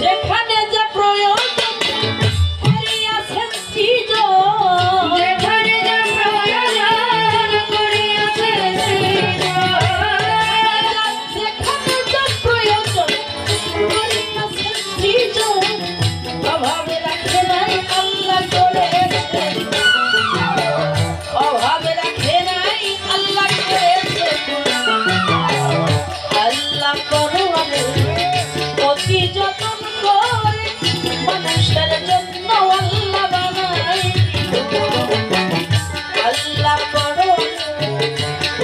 যেখানে যে প্রয়োজন করিয়াছেন সৃজন, যেখানে যে প্রয়োজন করিয়াছেন সৃজন, যেখানে যে প্রয়োজন করিয়াছেন সৃজন, অভাবে রাখে নাই আল্লাহ করেছেন, অভাবে রাখে নাই আল্লাহ করেছেন। আল্লাহ পরোয়ারে অতি যতন করে মানুষের জন্য আল্লাহ বানাই আল্লাহ পরোয়ারে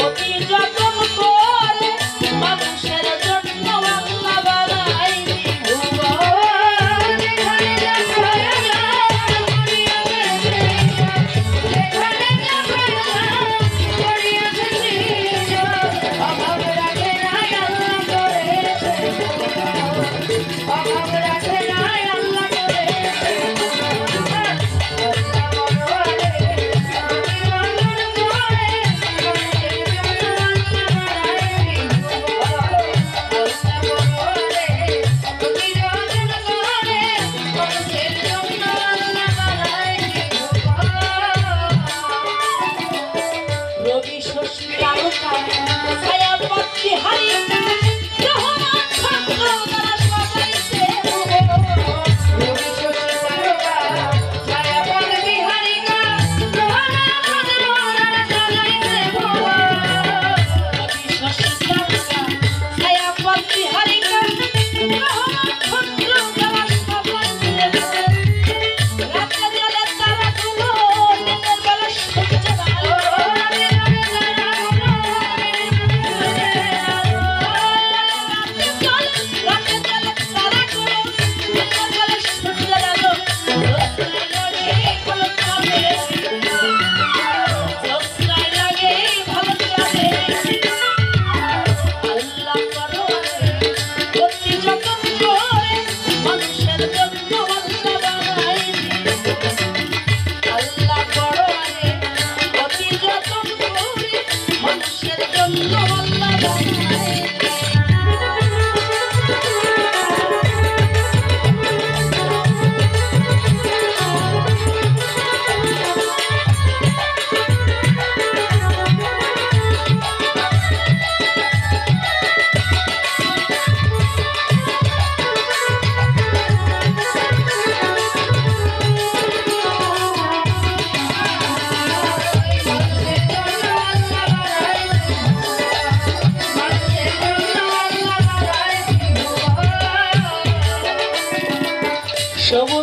অতি যতন করে মানুষের জন্য আল্লাহ বানাই যেখানে যে প্রয়োজন করিয়াছেন সৃজন, যেখানে যে প্রয়োজন করিয়াছেন সৃজন, অভাব রাখে নাই আল্লাহ করেছেন, অভাব রাখে নাই আল্লাহ করেছেন। আল্লাহ পরোয়ারে অতি যতন করে মানুষের জন্য আল্লাহ বানাই আল্লাহ পরোয়ারে অতি যতন করে মানুষের জন্য আল্লাহ বানাই রবি শশী তারকা ছায়া পথে হারি রহমান চন্দ্র তারা সবাইছে রবি শশী তারকা ছায়াপথ বিহারিকা রহনা ভদ্রনারা সাজাইছে ভুবন। রবি শশী তারকা ছায়া পথে হারি রহমান চন্দ্র তারা সবাইছে রাতে জলে তারাগুলো দিনের বেলা সূর্য আলো রাতে জলে তারাগুলো মানুষের জন্য আল্লাহ বানাই সবুজ